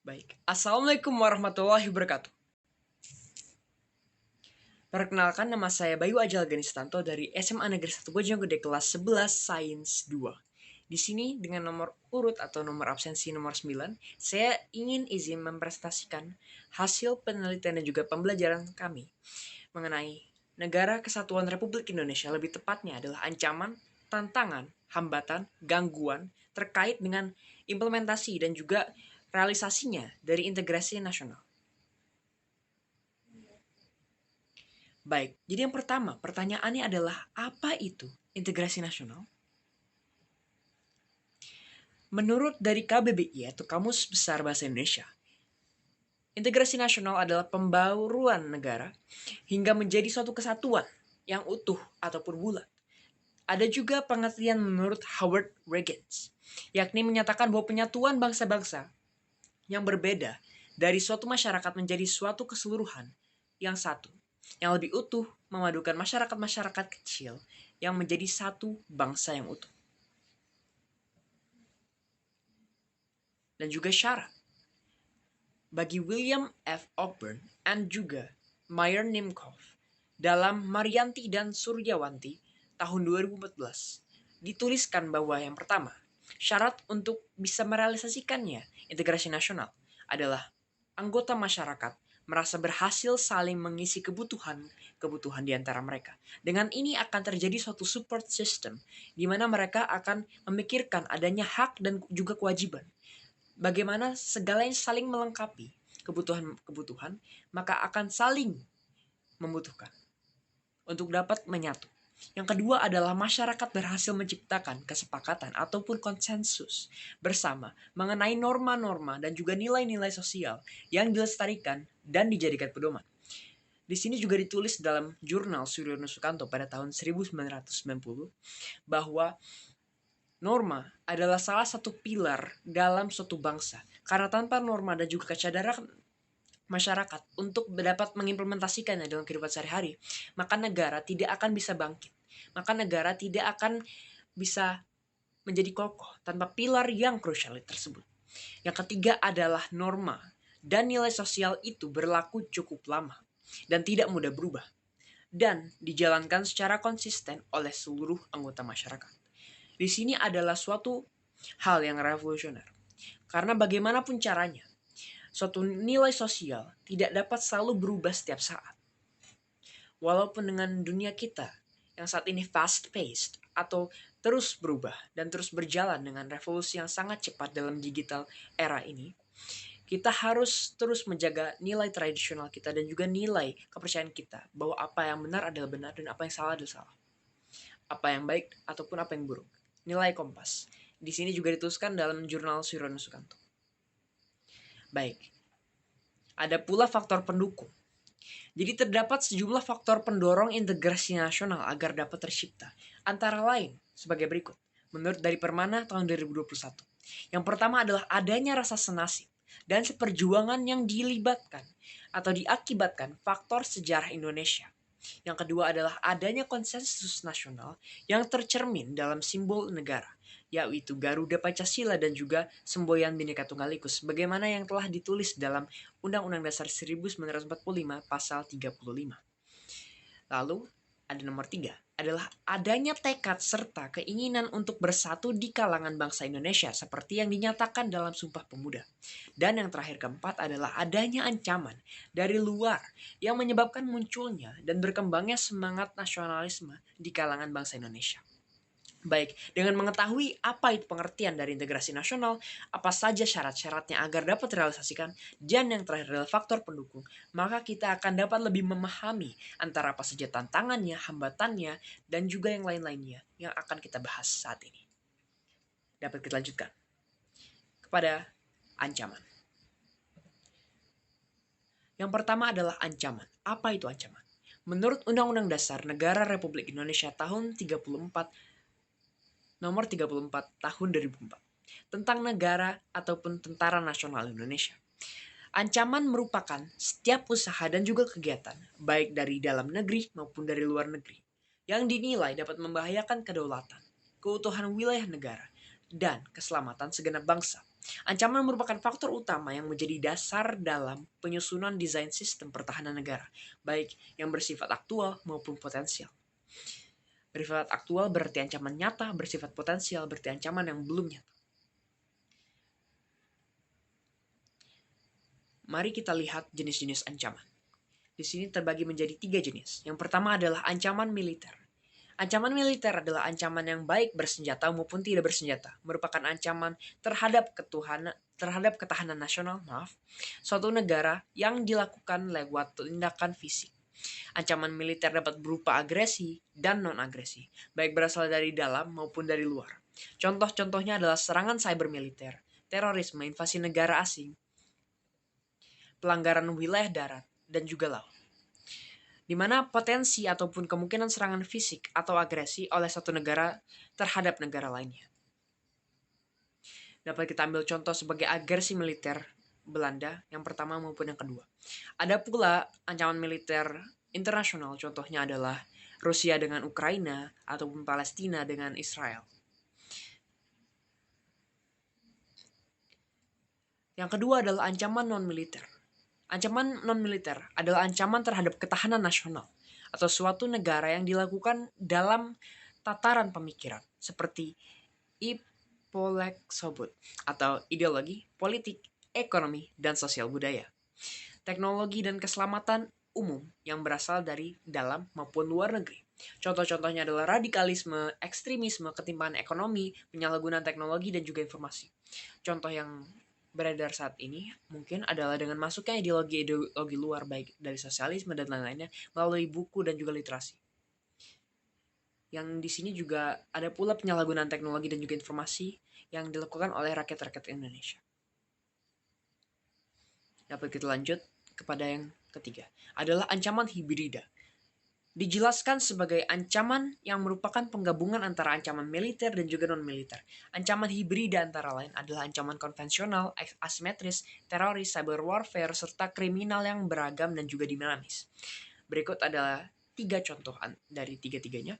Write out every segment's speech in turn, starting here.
Baik, Assalamualaikum warahmatullahi wabarakatuh. Perkenalkan, nama saya Bayu Ajal Ganistanto dari SMA Negeri 1 Bojonggede kelas 11 Sains 2. Di sini dengan nomor urut atau nomor absensi nomor 9, saya ingin izin mempresentasikan hasil penelitian dan juga pembelajaran kami mengenai Negara Kesatuan Republik Indonesia, lebih tepatnya adalah ancaman, tantangan, hambatan, gangguan terkait dengan implementasi dan juga realisasinya dari integrasi nasional. Baik, jadi yang pertama, pertanyaannya adalah apa itu integrasi nasional? Menurut dari KBBI atau Kamus Besar Bahasa Indonesia, integrasi nasional adalah pembauruan negara hingga menjadi suatu kesatuan yang utuh ataupun bulat. Ada juga pengertian menurut Howard Regens, yakni menyatakan bahwa penyatuan bangsa-bangsa yang berbeda dari suatu masyarakat menjadi suatu keseluruhan yang satu, yang lebih utuh, memadukan masyarakat-masyarakat kecil yang menjadi satu bangsa yang utuh. Dan juga syarat. Bagi William F. Ogburn dan juga Meyer Nimkov dalam Marianti dan Suryawanti tahun 2014 dituliskan bahwa yang pertama, syarat untuk bisa merealisasikannya integrasi nasional adalah anggota masyarakat merasa berhasil saling mengisi kebutuhan di antara mereka. Dengan ini akan terjadi suatu support system di mana mereka akan memikirkan adanya hak dan juga kewajiban. Bagaimana segalanya saling melengkapi kebutuhan-kebutuhan, maka akan saling membutuhkan untuk dapat menyatu. Yang kedua adalah masyarakat berhasil menciptakan kesepakatan ataupun konsensus bersama mengenai norma-norma dan juga nilai-nilai sosial yang dilestarikan dan dijadikan pedoman. Di sini juga ditulis dalam jurnal Suryono Sukanto pada tahun 1990 bahwa norma adalah salah satu pilar dalam suatu bangsa. Karena tanpa norma dan juga kesadaran masyarakat untuk dapat mengimplementasikannya dalam kehidupan sehari-hari, maka negara tidak akan bisa bangkit. Maka negara tidak akan bisa menjadi kokoh tanpa pilar yang krusial tersebut. Yang ketiga adalah norma dan nilai sosial itu berlaku cukup lama dan tidak mudah berubah dan dijalankan secara konsisten oleh seluruh anggota masyarakat. Di sini adalah suatu hal yang revolusioner. Karena bagaimanapun caranya, suatu nilai sosial tidak dapat selalu berubah setiap saat. Walaupun dengan dunia kita yang saat ini fast-paced atau terus berubah dan terus berjalan dengan revolusi yang sangat cepat dalam digital era ini, kita harus terus menjaga nilai tradisional kita dan juga nilai kepercayaan kita bahwa apa yang benar adalah benar dan apa yang salah adalah salah. Apa yang baik ataupun apa yang buruk. Nilai kompas. Di sini juga dituliskan dalam jurnal Suryono Sukanto. Baik. Ada pula faktor pendukung. Jadi terdapat sejumlah faktor pendorong integrasi nasional agar dapat tercipta. Antara lain sebagai berikut. Menurut dari Permana tahun 2021. Yang pertama adalah adanya rasa senasib dan seperjuangan yang dilibatkan atau diakibatkan faktor sejarah Indonesia. Yang kedua adalah adanya konsensus nasional yang tercermin dalam simbol negara, yaitu Garuda Pancasila dan juga semboyan Bhinneka Tunggal Ika, sebagaimana yang telah ditulis dalam Undang-Undang Dasar 1945 pasal 35. Lalu ada nomor 3, adalah adanya tekad serta keinginan untuk bersatu di kalangan bangsa Indonesia seperti yang dinyatakan dalam Sumpah Pemuda. Dan yang terakhir keempat adalah adanya ancaman dari luar yang menyebabkan munculnya dan berkembangnya semangat nasionalisme di kalangan bangsa Indonesia. Baik, dengan mengetahui apa itu pengertian dari integrasi nasional, apa saja syarat-syaratnya agar dapat direalisasikan, dan yang terakhir adalah faktor pendukung, maka kita akan dapat lebih memahami antara apa saja tantangannya, hambatannya, dan juga yang lain-lainnya yang akan kita bahas saat ini. Dapat kita lanjutkan kepada ancaman. Yang pertama adalah ancaman. Apa itu ancaman? Menurut Undang-Undang Dasar Negara Republik Indonesia tahun 34 Nomor 34 tahun 2004 tentang negara ataupun Tentara Nasional Indonesia. Ancaman merupakan setiap usaha dan juga kegiatan, baik dari dalam negeri maupun dari luar negeri, yang dinilai dapat membahayakan kedaulatan, keutuhan wilayah negara, dan keselamatan segenap bangsa. Ancaman merupakan faktor utama yang menjadi dasar dalam penyusunan desain sistem pertahanan negara, baik yang bersifat aktual maupun potensial. Bersifat aktual berarti ancaman nyata, bersifat potensial berarti ancaman yang belum nyata. Mari kita lihat jenis-jenis ancaman. Di sini terbagi menjadi 3 jenis. Yang pertama adalah ancaman militer. Ancaman militer adalah ancaman yang baik bersenjata maupun tidak bersenjata, merupakan ancaman terhadap ketahanan nasional, suatu negara yang dilakukan lewat tindakan fisik. Ancaman militer dapat berupa agresi dan non-agresi, baik berasal dari dalam maupun dari luar. Contoh-contohnya adalah serangan cyber militer, terorisme, invasi negara asing, pelanggaran wilayah darat, dan juga laut, di mana potensi ataupun kemungkinan serangan fisik atau agresi oleh satu negara terhadap negara lainnya. Dapat kita ambil contoh sebagai agresi militer Belanda yang pertama maupun yang kedua. Ada pula ancaman militer internasional, contohnya adalah Rusia dengan Ukraina ataupun Palestina dengan Israel. Yang kedua adalah ancaman non-militer. Ancaman non-militer adalah ancaman terhadap ketahanan nasional atau suatu negara yang dilakukan dalam tataran pemikiran seperti Ipolek-Sobut atau ideologi, politik, ekonomi, dan sosial budaya. Teknologi dan keselamatan umum yang berasal dari dalam maupun luar negeri. Contoh-contohnya adalah radikalisme, ekstremisme, ketimpangan ekonomi, penyalahgunaan teknologi, dan juga informasi. Contoh yang beredar saat ini mungkin adalah dengan masuknya ideologi luar baik dari sosialisme dan lain-lainnya melalui buku dan juga literasi. Yang di sini juga ada pula penyalahgunaan teknologi dan juga informasi yang dilakukan oleh rakyat-rakyat Indonesia. Dapat kita lanjut kepada yang ketiga, adalah ancaman hibrida. Dijelaskan sebagai ancaman yang merupakan penggabungan antara ancaman militer dan juga non-militer. Ancaman hibrida antara lain adalah ancaman konvensional, asimetris, teroris, cyber warfare, serta kriminal yang beragam dan juga dinamis. Berikut adalah 3 contoh dari tiga-tiganya.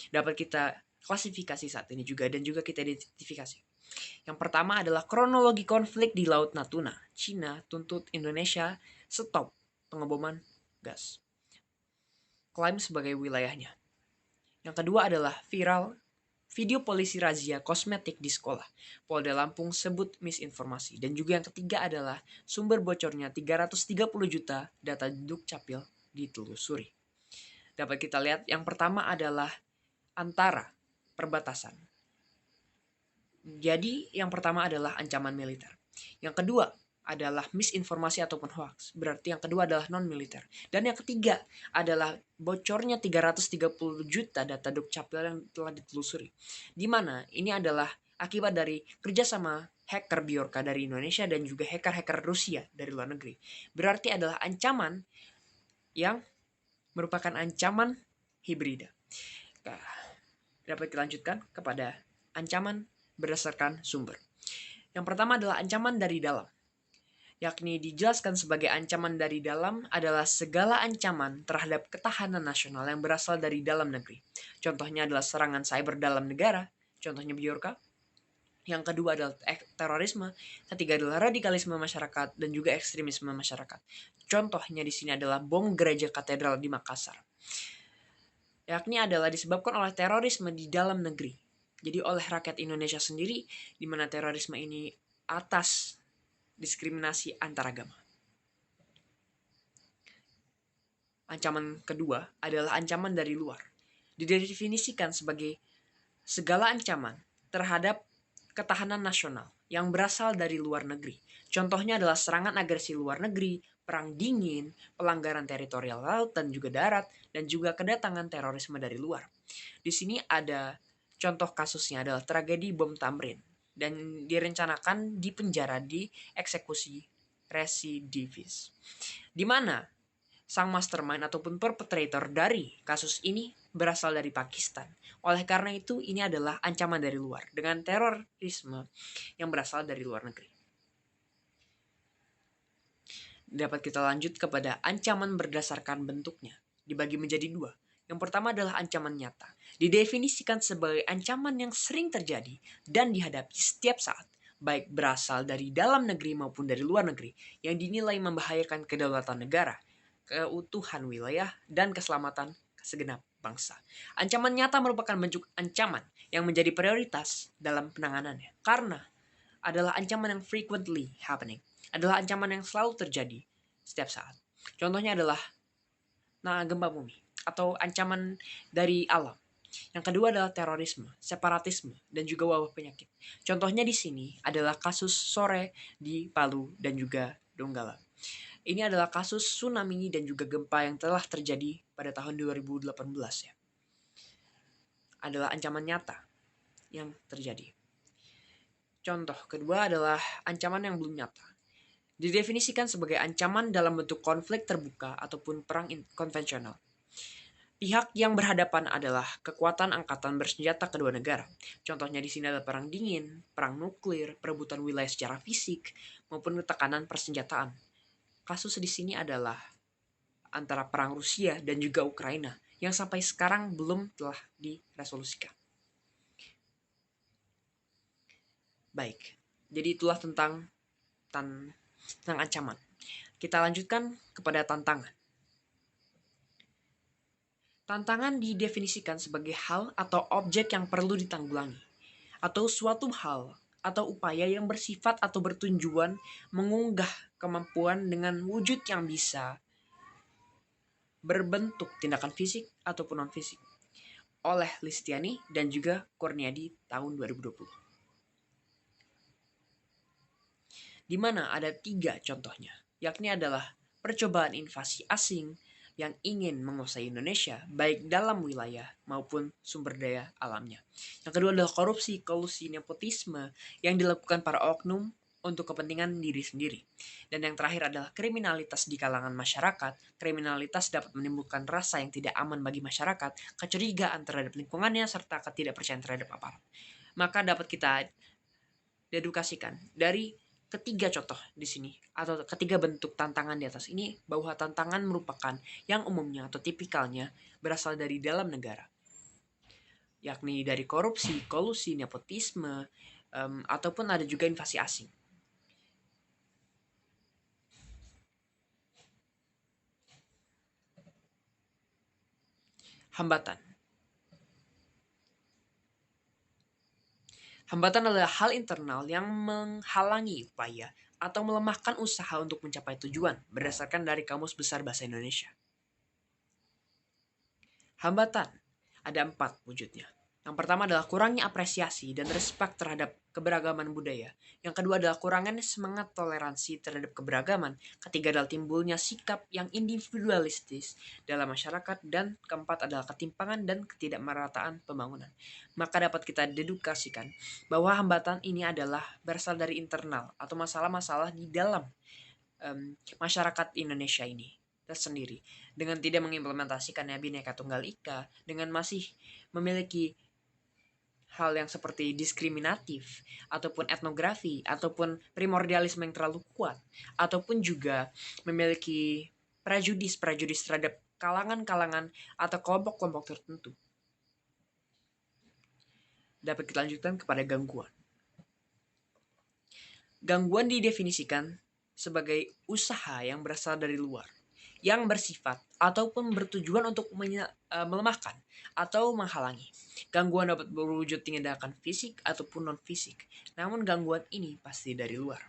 Dapat kita klasifikasi saat ini juga dan juga kita identifikasi. Yang pertama adalah kronologi konflik di Laut Natuna. Cina tuntut Indonesia stop pengeboman gas, klaim sebagai wilayahnya. Yang kedua adalah viral video polisi razia kosmetik di sekolah. Polda Lampung sebut misinformasi. Dan juga yang ketiga adalah sumber bocornya 330 juta data Dukcapil ditelusuri. Dapat kita lihat yang pertama adalah antara perbatasan. Jadi yang pertama adalah ancaman militer. Yang kedua adalah misinformasi ataupun hoax. Berarti yang kedua adalah non-militer. Dan yang ketiga adalah bocornya 330 juta data Dukcapil yang telah ditelusuri. Di mana ini adalah akibat dari kerjasama hacker Bjorka dari Indonesia dan juga hacker-hacker Rusia dari luar negeri. Berarti adalah ancaman yang merupakan ancaman hibrida. Dapat dilanjutkan kepada ancaman berdasarkan sumber. Yang pertama adalah ancaman dari dalam, yakni dijelaskan sebagai ancaman dari dalam adalah segala ancaman terhadap ketahanan nasional yang berasal dari dalam negeri. Contohnya adalah serangan cyber dalam negara, contohnya Bjorka. Yang kedua adalah terorisme, ketiga adalah radikalisme masyarakat dan juga ekstremisme masyarakat. Contohnya di sini adalah bom gereja katedral di Makassar. Yakni adalah disebabkan oleh terorisme di dalam negeri. Jadi oleh rakyat Indonesia sendiri, di mana terorisme ini atas diskriminasi antaragama. Ancaman kedua adalah ancaman dari luar. Didefinisikan sebagai segala ancaman terhadap ketahanan nasional yang berasal dari luar negeri. Contohnya adalah serangan agresi luar negeri, perang dingin, pelanggaran teritorial laut dan juga darat, dan juga kedatangan terorisme dari luar. Di sini ada contoh kasusnya adalah tragedi bom Tamrin dan direncanakan di penjara di eksekusi residivis, di mana sang mastermind ataupun perpetrator dari kasus ini berasal dari Pakistan. Oleh karena itu, ini adalah ancaman dari luar dengan terorisme yang berasal dari luar negeri. Dapat kita lanjut kepada ancaman berdasarkan bentuknya. Dibagi menjadi 2. Yang pertama adalah ancaman nyata. Didefinisikan sebagai ancaman yang sering terjadi dan dihadapi setiap saat, baik berasal dari dalam negeri maupun dari luar negeri, yang dinilai membahayakan kedaulatan negara, keutuhan wilayah, dan keselamatan segenap bangsa. Ancaman nyata merupakan bentuk ancaman yang menjadi prioritas dalam penanganannya, karena adalah ancaman yang frequently happening, adalah ancaman yang selalu terjadi setiap saat. Contohnya adalah gempa bumi atau ancaman dari alam. Yang kedua adalah terorisme, separatisme, dan juga wabah penyakit. Contohnya di sini adalah kasus sore di Palu dan juga Donggala. Ini adalah kasus tsunami dan juga gempa yang telah terjadi pada tahun 2018 ya. Adalah ancaman nyata yang terjadi. Contoh kedua adalah ancaman yang belum nyata. Didefinisikan sebagai ancaman dalam bentuk konflik terbuka ataupun perang konvensional. Pihak yang berhadapan adalah kekuatan angkatan bersenjata kedua negara. Contohnya di sini adalah perang dingin, perang nuklir, perebutan wilayah secara fisik, maupun tekanan persenjataan. Kasus di sini adalah antara perang Rusia dan juga Ukraina yang sampai sekarang belum telah diresolusikan. Baik, jadi itulah tentang ancaman. Kita lanjutkan kepada tantangan. Tantangan didefinisikan sebagai hal atau objek yang perlu ditanggulangi, atau suatu hal atau upaya yang bersifat atau bertujuan mengunggah kemampuan dengan wujud yang bisa berbentuk tindakan fisik ataupun non-fisik, oleh Listiani dan juga Kurniadi tahun 2020. Di mana ada 3 contohnya, yakni adalah percobaan invasi asing yang ingin menguasai Indonesia, baik dalam wilayah maupun sumber daya alamnya. Yang kedua adalah korupsi, kolusi, nepotisme yang dilakukan para oknum untuk kepentingan diri sendiri. Dan yang terakhir adalah kriminalitas di kalangan masyarakat. Kriminalitas dapat menimbulkan rasa yang tidak aman bagi masyarakat, kecurigaan terhadap lingkungannya, serta ketidakpercayaan terhadap aparat. Maka dapat kita dedukasikan dari ketiga contoh di sini atau ketiga bentuk tantangan di atas ini bahwa tantangan merupakan yang umumnya atau tipikalnya berasal dari dalam negara, yakni dari korupsi, kolusi, nepotisme, ataupun ada juga invasi asing. Hambatan. Hambatan adalah hal internal yang menghalangi upaya atau melemahkan usaha untuk mencapai tujuan berdasarkan dari Kamus Besar Bahasa Indonesia. Hambatan ada 4 wujudnya. Yang pertama adalah kurangnya apresiasi dan respek terhadap keberagaman budaya. Yang kedua adalah kurangnya semangat toleransi terhadap keberagaman. Ketiga adalah timbulnya sikap yang individualistis dalam masyarakat. Dan keempat adalah ketimpangan dan ketidakmerataan pembangunan. Maka dapat kita dedukasikan bahwa hambatan ini adalah berasal dari internal atau masalah-masalah di dalam masyarakat Indonesia ini tersendiri, dengan tidak mengimplementasikannya Bhinneka Tunggal Ika, dengan masih memiliki hal yang seperti diskriminatif ataupun etnografi ataupun primordialisme yang terlalu kuat, ataupun juga memiliki prejudis terhadap kalangan-kalangan atau kelompok-kelompok tertentu. Dapat kita lanjutkan kepada gangguan. Gangguan didefinisikan sebagai usaha yang berasal dari luar, yang bersifat ataupun bertujuan untuk melemahkan atau menghalangi. Gangguan dapat berwujud tindakan fisik ataupun non-fisik, namun gangguan ini pasti dari luar.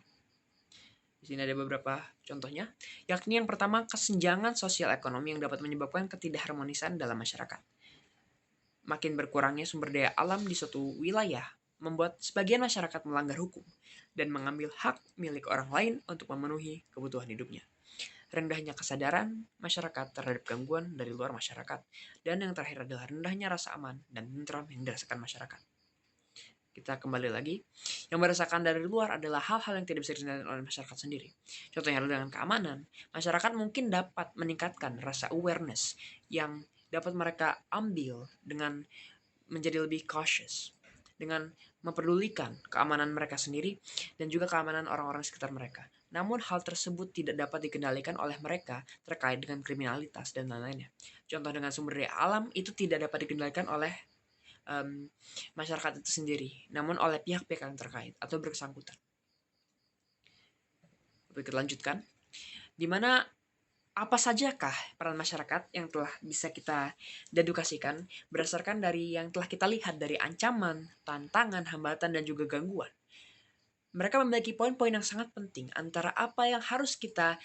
Di sini ada beberapa contohnya, yakni yang pertama kesenjangan sosial ekonomi yang dapat menyebabkan ketidakharmonisan dalam masyarakat. Makin berkurangnya sumber daya alam di suatu wilayah membuat sebagian masyarakat melanggar hukum dan mengambil hak milik orang lain untuk memenuhi kebutuhan hidupnya. Rendahnya kesadaran masyarakat terhadap gangguan dari luar masyarakat. Dan yang terakhir adalah rendahnya rasa aman dan tentram yang dirasakan masyarakat. Kita kembali lagi. Yang merasakan dari luar adalah hal-hal yang tidak bisa dirasakan oleh masyarakat sendiri. Contohnya dengan keamanan. Masyarakat mungkin dapat meningkatkan rasa awareness yang dapat mereka ambil dengan menjadi lebih cautious, dengan memperdulikan keamanan mereka sendiri dan juga keamanan orang-orang sekitar mereka. namun hal tersebut tidak dapat dikendalikan oleh mereka terkait dengan kriminalitas dan lain-lainnya. Contoh dengan sumber daya alam itu tidak dapat dikendalikan oleh masyarakat itu sendiri, namun oleh pihak-pihak yang terkait atau bersangkutan. Kita lanjutkan, di mana apa sajakah peran masyarakat yang telah bisa kita dedukasikan berdasarkan dari yang telah kita lihat dari ancaman, tantangan, hambatan, dan juga gangguan. Mereka memiliki poin-poin yang sangat penting antara apa yang harus kita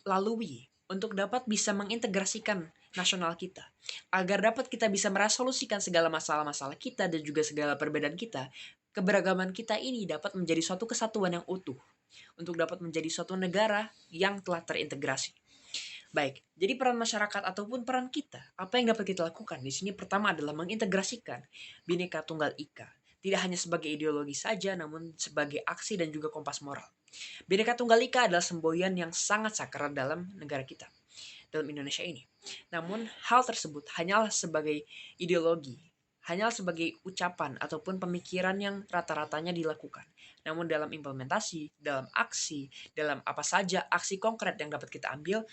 lalui untuk dapat bisa mengintegrasikan nasional kita. Agar dapat kita bisa meresolusikan segala masalah-masalah kita dan juga segala perbedaan kita, keberagaman kita ini dapat menjadi suatu kesatuan yang utuh untuk dapat menjadi suatu negara yang telah terintegrasi. Baik, jadi peran masyarakat ataupun peran kita, apa yang dapat kita lakukan di sini pertama adalah mengintegrasikan Bhinneka Tunggal Ika. Tidak hanya sebagai ideologi saja, namun sebagai aksi dan juga kompas moral. Bhinneka Tunggal Ika adalah semboyan yang sangat sakral dalam negara kita, dalam Indonesia ini. Namun hal tersebut hanyalah sebagai ideologi, hanyalah sebagai ucapan ataupun pemikiran yang rata-ratanya dilakukan. Namun dalam implementasi, dalam aksi, dalam apa saja aksi konkret yang dapat kita ambil,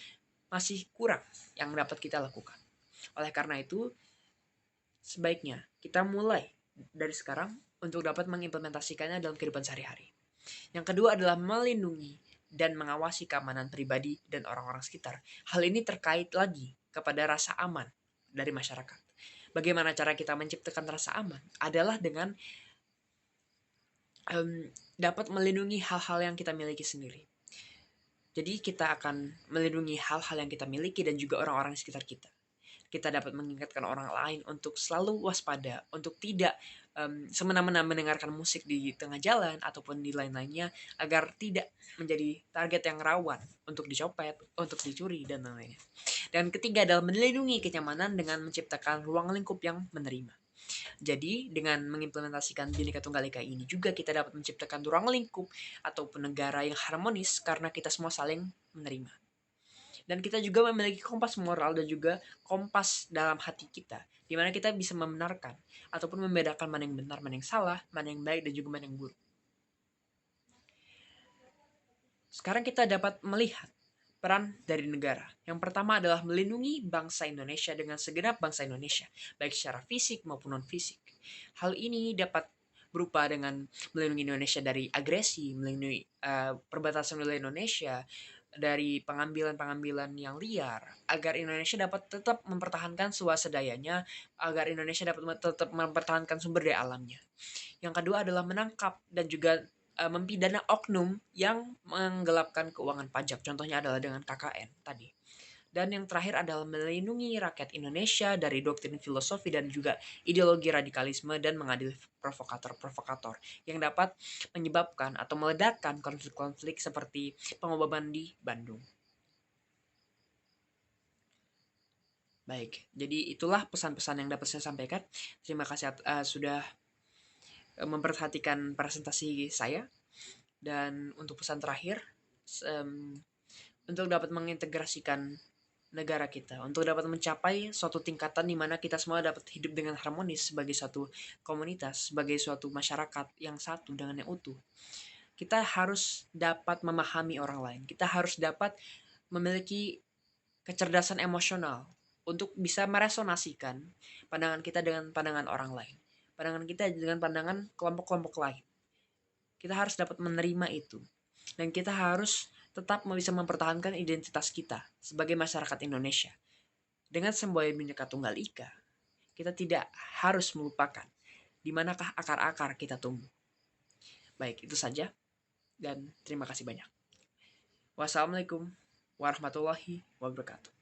masih kurang yang dapat kita lakukan. Oleh karena itu, sebaiknya kita mulai dari sekarang untuk dapat mengimplementasikannya dalam kehidupan sehari-hari. Yang kedua adalah melindungi dan mengawasi keamanan pribadi dan orang-orang sekitar. Hal ini terkait lagi kepada rasa aman dari masyarakat. Bagaimana cara kita menciptakan rasa aman? Adalah dengan dapat melindungi hal-hal yang kita miliki sendiri. Jadi kita akan melindungi hal-hal yang kita miliki dan juga orang-orang di sekitar kita. Kita dapat mengingatkan orang lain untuk selalu waspada, untuk tidak semena-mena mendengarkan musik di tengah jalan ataupun di lain-lainnya, agar tidak menjadi target yang rawan untuk dicopet, untuk dicuri, dan lain-lainnya. Dan ketiga adalah melindungi kenyamanan dengan menciptakan ruang lingkup yang menerima. Jadi dengan mengimplementasikan Bhinneka Tunggal Ika ini juga kita dapat menciptakan ruang lingkup ataupun negara yang harmonis karena kita semua saling menerima. Dan kita juga memiliki kompas moral dan juga kompas dalam hati kita, di mana kita bisa membenarkan ataupun membedakan mana yang benar, mana yang salah, mana yang baik dan juga mana yang buruk. Sekarang kita dapat melihat peran dari negara. Yang pertama adalah melindungi bangsa Indonesia dengan segenap bangsa Indonesia, baik secara fisik maupun non-fisik. Hal ini dapat berupa dengan melindungi Indonesia dari agresi, melindungi perbatasan wilayah Indonesia dari pengambilan-pengambilan yang liar, agar Indonesia dapat tetap mempertahankan swasadayanya, agar Indonesia dapat tetap mempertahankan sumber daya alamnya. Yang kedua adalah menangkap dan juga mempidana oknum yang menggelapkan keuangan pajak. Contohnya adalah dengan KKN tadi. Dan yang terakhir adalah melindungi rakyat Indonesia dari doktrin filosofi dan juga ideologi radikalisme dan mengadili provokator-provokator yang dapat menyebabkan atau meledakkan konflik-konflik seperti pengoboman di Bandung. Baik, jadi itulah pesan-pesan yang dapat saya sampaikan. Terima kasih sudah memperhatikan presentasi saya. Dan untuk pesan terakhir, untuk dapat mengintegrasikan negara kita, untuk dapat mencapai suatu tingkatan di mana kita semua dapat hidup dengan harmonis sebagai suatu komunitas, sebagai suatu masyarakat yang satu dengan yang utuh. Kita harus dapat memahami orang lain. Kita harus dapat memiliki kecerdasan emosional untuk bisa meresonasikan pandangan kita dengan pandangan orang lain. Pandangan kita dengan pandangan kelompok-kelompok lain. Kita harus dapat menerima itu. Dan kita harus tetap bisa mempertahankan identitas kita sebagai masyarakat Indonesia. Dengan semboyan Bhinneka Tunggal Ika, kita tidak harus melupakan di manakah akar-akar kita tumbuh. Baik, itu saja. Dan terima kasih banyak. Wassalamualaikum warahmatullahi wabarakatuh.